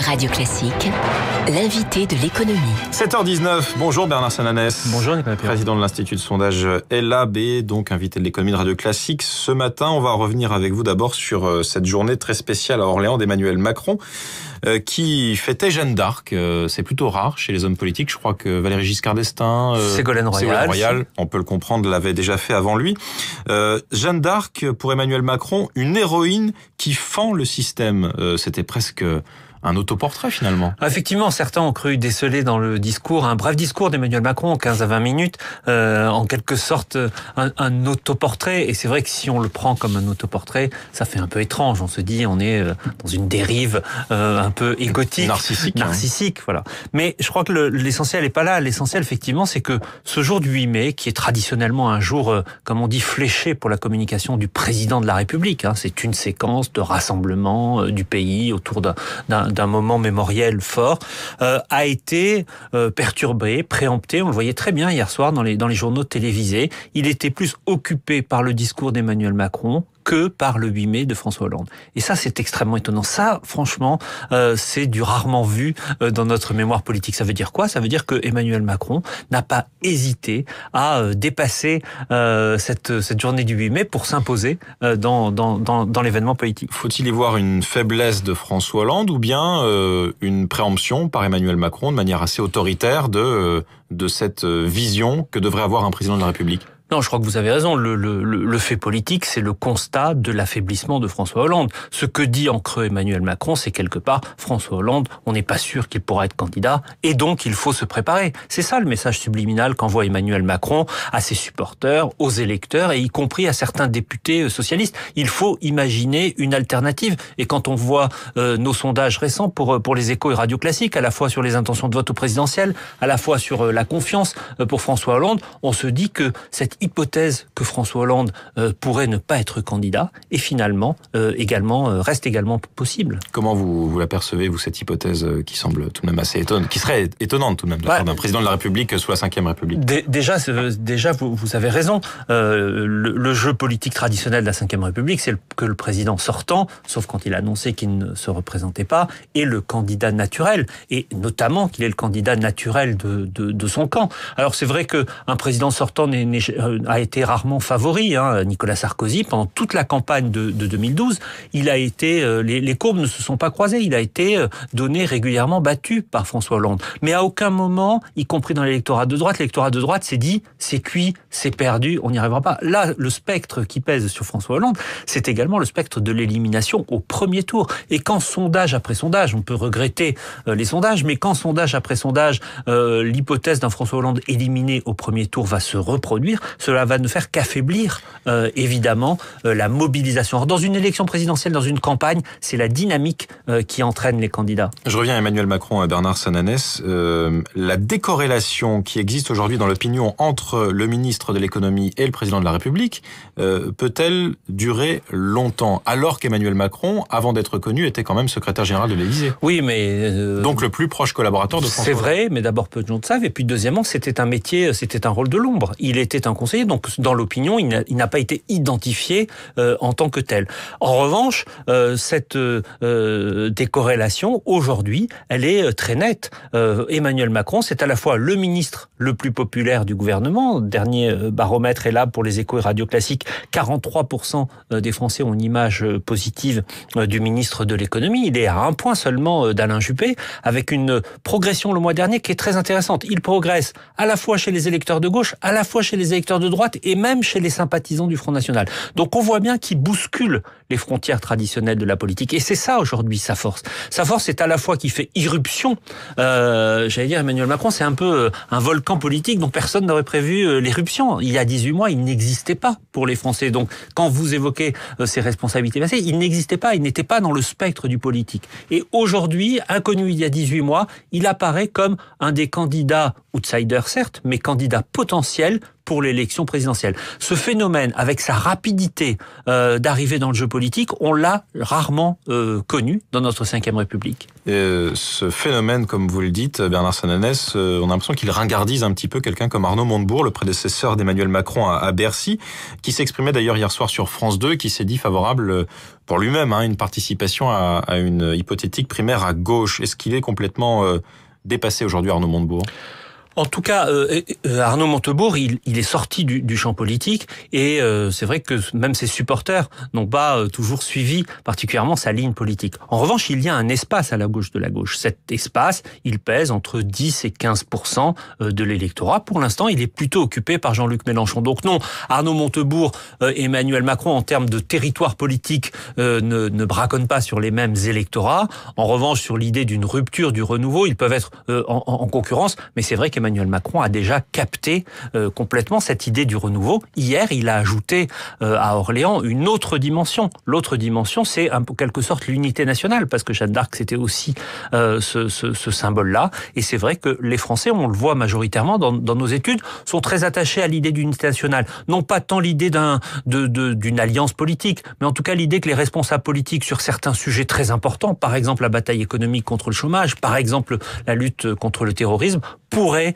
Radio Classique, l'invité de l'économie. 7h19, bonjour Bernard Sananès. Bonjour Nicolas Pirro. Président de l'Institut de sondage LAB, donc invité de l'économie de Radio Classique. Ce matin, on va revenir avec vous d'abord sur cette journée très spéciale à Orléans d'Emmanuel Macron, qui fêtait Jeanne d'Arc. C'est plutôt rare chez les hommes politiques. Je crois que Valéry Giscard d'Estaing, Ségolène Royal, on peut le comprendre, l'avait déjà fait avant lui. Jeanne d'Arc, pour Emmanuel Macron, une héroïne qui fend le système. C'était presque un autoportrait finalement. Effectivement, certains ont cru déceler dans le discours, un bref discours d'Emmanuel Macron, 15 à 20 minutes, en quelque sorte un autoportrait. Et c'est vrai que si on le prend comme un autoportrait, ça fait un peu étrange. On se dit, on est dans une dérive un peu égotique. Narcissique, voilà. Mais je crois que l'essentiel n'est pas là. L'essentiel, effectivement, c'est que ce jour du 8 mai, qui est traditionnellement un jour, comme on dit, fléché pour la communication du président de la République, c'est une séquence de rassemblement du pays autour d'un moment mémoriel fort, a été perturbé, préempté. On le voyait très bien hier soir dans les journaux télévisés. Il était plus occupé par le discours d'Emmanuel Macron que par le 8 mai de François Hollande. Et ça, c'est extrêmement étonnant. Ça, franchement, c'est du rarement vu dans notre mémoire politique. Ça veut dire quoi ? Ça veut dire que Emmanuel Macron n'a pas hésité à dépasser cette journée du 8 mai pour s'imposer dans l'événement politique. Faut-il y voir une faiblesse de François Hollande ou bien une préemption par Emmanuel Macron de manière assez autoritaire de cette vision que devrait avoir un président de la République ? Non, je crois que vous avez raison. Le fait politique, c'est le constat de l'affaiblissement de François Hollande. Ce que dit en creux Emmanuel Macron, c'est quelque part, François Hollande, on n'est pas sûr qu'il pourra être candidat, et donc il faut se préparer. C'est ça le message subliminal qu'envoie Emmanuel Macron à ses supporters, aux électeurs, et y compris à certains députés socialistes. Il faut imaginer une alternative. Et quand on voit nos sondages récents pour les Échos et Radio Classique, à la fois sur les intentions de vote au présidentiel, à la fois sur la confiance pour François Hollande, on se dit que cette hypothèse que François Hollande pourrait ne pas être candidat est finalement reste également possible. Comment vous l'apercevez, vous, cette hypothèse qui semble tout de même assez étonnante, qui serait étonnante tout de même de la part d'un président de la République sous la Ve République? Déjà, vous avez raison. Le jeu politique traditionnel de la Ve République, c'est que le président sortant, sauf quand il a annoncé qu'il ne se représentait pas, est le candidat naturel, et notamment qu'il est le candidat naturel de son camp. Alors c'est vrai qu'un président sortant a été rarement favori. Nicolas Sarkozy, pendant toute la campagne de 2012, il a été, les courbes ne se sont pas croisées. Il a été donné régulièrement battu par François Hollande. Mais à aucun moment, y compris dans l'électorat de droite s'est dit c'est cuit, c'est perdu, on n'y arrivera pas. Là, le spectre qui pèse sur François Hollande, c'est également le spectre de l'élimination au premier tour. Et quand sondage après sondage, on peut regretter les sondages, mais quand sondage après sondage, l'hypothèse d'un François Hollande éliminé au premier tour va se reproduire, cela va ne faire qu'affaiblir, évidemment, la mobilisation. Alors, dans une élection présidentielle, dans une campagne, c'est la dynamique qui entraîne les candidats. Je reviens à Emmanuel Macron et Bernard Sananès. La décorrélation qui existe aujourd'hui dans l'opinion entre le ministre de l'économie et le président de la République peut-elle durer longtemps, alors qu'Emmanuel Macron, avant d'être connu, était quand même secrétaire général de l'Élysée? Oui, mais... donc le plus proche collaborateur de François. C'est vrai, mais d'abord peu de gens le savent. Et puis deuxièmement, c'était un métier, c'était un rôle de l'ombre. Il était un conseiller, donc dans l'opinion, il n'a pas été identifié en tant que tel. En revanche, cette décorrélation, aujourd'hui, elle est très nette. Emmanuel Macron, c'est à la fois le ministre le plus populaire du gouvernement. Dernier baromètre est là pour les Échos et Radio Classique. 43% des Français ont une image positive du ministre de l'économie. Il est à un point seulement d'Alain Juppé, avec une progression le mois dernier qui est très intéressante. Il progresse à la fois chez les électeurs de gauche, à la fois chez les électeurs de droite et même chez les sympathisants du Front National. Donc on voit bien qu'il bouscule les frontières traditionnelles de la politique. Et c'est ça aujourd'hui sa force. Sa force, c'est à la fois qu'il fait irruption. J'allais dire, Emmanuel Macron, c'est un peu un volcan politique dont personne n'aurait prévu l'éruption. Il y a 18 mois, il n'existait pas pour les Français. Donc quand vous évoquez ses responsabilités passées, il n'existait pas, il n'était pas dans le spectre du politique. Et aujourd'hui, inconnu il y a 18 mois, il apparaît comme un des candidats outsiders certes, mais candidat potentiel pour l'élection présidentielle. Ce phénomène, avec sa rapidité d'arriver dans le jeu politique, on l'a rarement connu dans notre Ve République. Ce phénomène, comme vous le dites, Bernard Sananès, on a l'impression qu'il ringardise un petit peu quelqu'un comme Arnaud Montebourg, le prédécesseur d'Emmanuel Macron à Bercy, qui s'exprimait d'ailleurs hier soir sur France 2, qui s'est dit favorable pour lui-même une participation à une hypothétique primaire à gauche. Est-ce qu'il est complètement dépassé aujourd'hui, Arnaud Montebourg ? En tout cas, Arnaud Montebourg, il est sorti du champ politique et c'est vrai que même ses supporters n'ont pas toujours suivi particulièrement sa ligne politique. En revanche, il y a un espace à la gauche de la gauche. Cet espace, il pèse entre 10 et 15% de l'électorat. Pour l'instant, il est plutôt occupé par Jean-Luc Mélenchon. Donc non, Arnaud Montebourg et Emmanuel Macron, en termes de territoire politique, ne braconnent pas sur les mêmes électorats. En revanche, sur l'idée d'une rupture, du renouveau, ils peuvent être en concurrence, mais c'est vrai qu'Emmanuel Macron a déjà capté complètement cette idée du renouveau. Hier, il a ajouté à Orléans une autre dimension. L'autre dimension, c'est en quelque sorte l'unité nationale, parce que Jeanne d'Arc, c'était aussi ce symbole-là. Et c'est vrai que les Français, on le voit majoritairement dans nos études, sont très attachés à l'idée d'unité nationale. Non pas tant l'idée d'une alliance politique, mais en tout cas l'idée que les responsables politiques sur certains sujets très importants, par exemple la bataille économique contre le chômage, par exemple la lutte contre le terrorisme, pourraient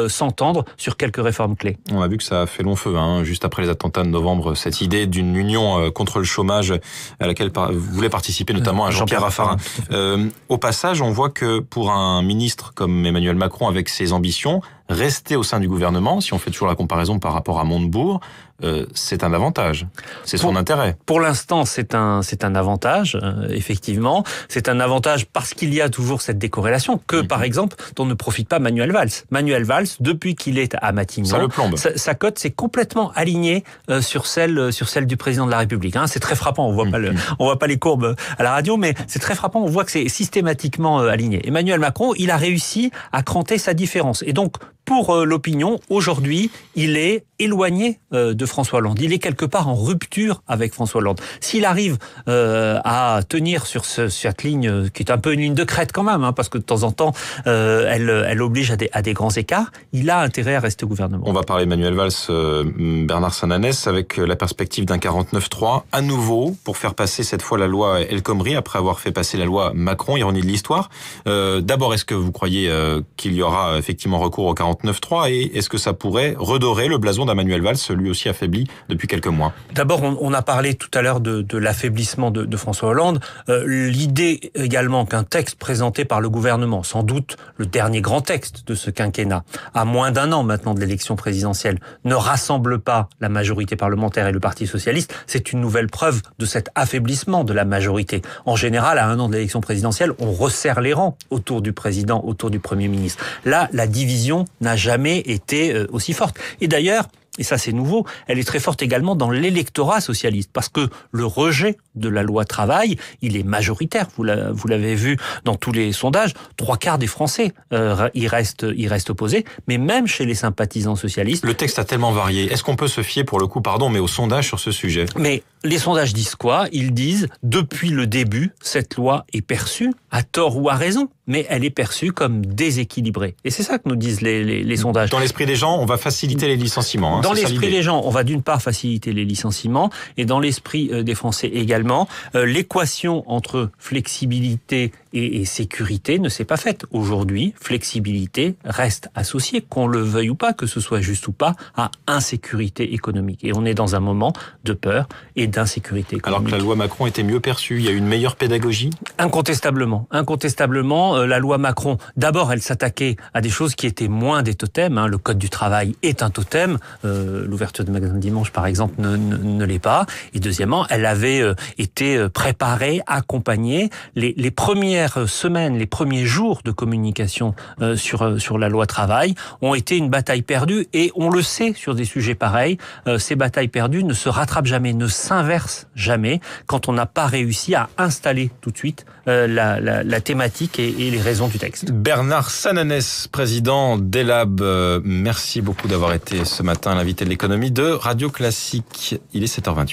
s'entendre sur quelques réformes clés. On a vu que ça a fait long feu, juste après les attentats de novembre, cette idée d'une union contre le chômage à laquelle voulait participer notamment Jean-Pierre Raffarin. Au passage, on voit que pour un ministre comme Emmanuel Macron, avec ses ambitions, rester au sein du gouvernement, si on fait toujours la comparaison par rapport à Montebourg, c'est un avantage. C'est son intérêt. Pour l'instant, c'est un avantage, effectivement. C'est un avantage parce qu'il y a toujours cette décorrélation que, par exemple, dont ne profite pas Manuel Valls. Manuel Valls, depuis qu'il est à Matignon, ça le plombe. Sa cote s'est complètement alignée sur celle du président de la République. C'est très frappant. On voit pas les courbes à la radio, mais c'est très frappant. On voit que c'est systématiquement aligné. Emmanuel Macron, il a réussi à cranter sa différence. Et donc, pour l'opinion, aujourd'hui, il est éloigné de François Hollande. Il est quelque part en rupture avec François Hollande. S'il arrive à tenir sur cette ligne, qui est un peu une ligne de crête quand même, parce que de temps en temps, elle oblige à des grands écarts, il a intérêt à rester au gouvernement. On va parler Manuel Valls, Bernard Sananès, avec la perspective d'un 49-3, à nouveau, pour faire passer cette fois la loi El Khomri, après avoir fait passer la loi Macron, ironie de l'histoire. D'abord, est-ce que vous croyez qu'il y aura effectivement recours au 49-3 et est-ce que ça pourrait redorer le blason d'Emmanuel Valls, lui aussi affaibli depuis quelques mois? D'abord, on a parlé tout à l'heure de l'affaiblissement de François Hollande. L'idée également qu'un texte présenté par le gouvernement, sans doute le dernier grand texte de ce quinquennat, à moins d'un an maintenant de l'élection présidentielle, ne rassemble pas la majorité parlementaire et le Parti socialiste, c'est une nouvelle preuve de cet affaiblissement de la majorité. En général, à un an de l'élection présidentielle, on resserre les rangs autour du président, autour du Premier ministre. Là, la division n'a jamais été aussi forte. Et d'ailleurs, et ça c'est nouveau, elle est très forte également dans l'électorat socialiste, parce que le rejet de la loi travail, il est majoritaire, vous l'avez vu dans tous les sondages, 3/4 des Français y restent opposés, mais même chez les sympathisants socialistes. Le texte a tellement varié, est-ce qu'on peut se fier pour le coup, mais aux sondages sur ce sujet? Mais les sondages disent quoi? Ils disent, depuis le début, cette loi est perçue, à tort ou à raison, mais elle est perçue comme déséquilibrée. Et c'est ça que nous disent les sondages. Dans l'esprit des gens, on va faciliter les licenciements. Dans l'esprit des gens, on va d'une part faciliter les licenciements, et dans l'esprit des Français également, l'équation entre flexibilité et sécurité ne s'est pas faite. Aujourd'hui, flexibilité reste associée, qu'on le veuille ou pas, que ce soit juste ou pas, à insécurité économique. Et on est dans un moment de peur et d'insécurité économique. Alors que la loi Macron était mieux perçue, il y a eu une meilleure pédagogie? Incontestablement, la loi Macron, d'abord, elle s'attaquait à des choses qui étaient moins des totems. Le code du travail est un totem. L'ouverture de magasin de dimanche, par exemple, ne l'est pas. Et deuxièmement, elle avait été préparée, accompagnée. Les premières semaines, les premiers jours de communication sur la loi travail ont été une bataille perdue. Et on le sait sur des sujets pareils, ces batailles perdues ne se rattrapent jamais, ne s'inversent jamais quand on n'a pas réussi à installer tout de suite la thématique et les raisons du texte. Bernard Sananès, président d'ELAB, merci beaucoup d'avoir été ce matin l'invité de l'économie de Radio Classique. Il est 7h28.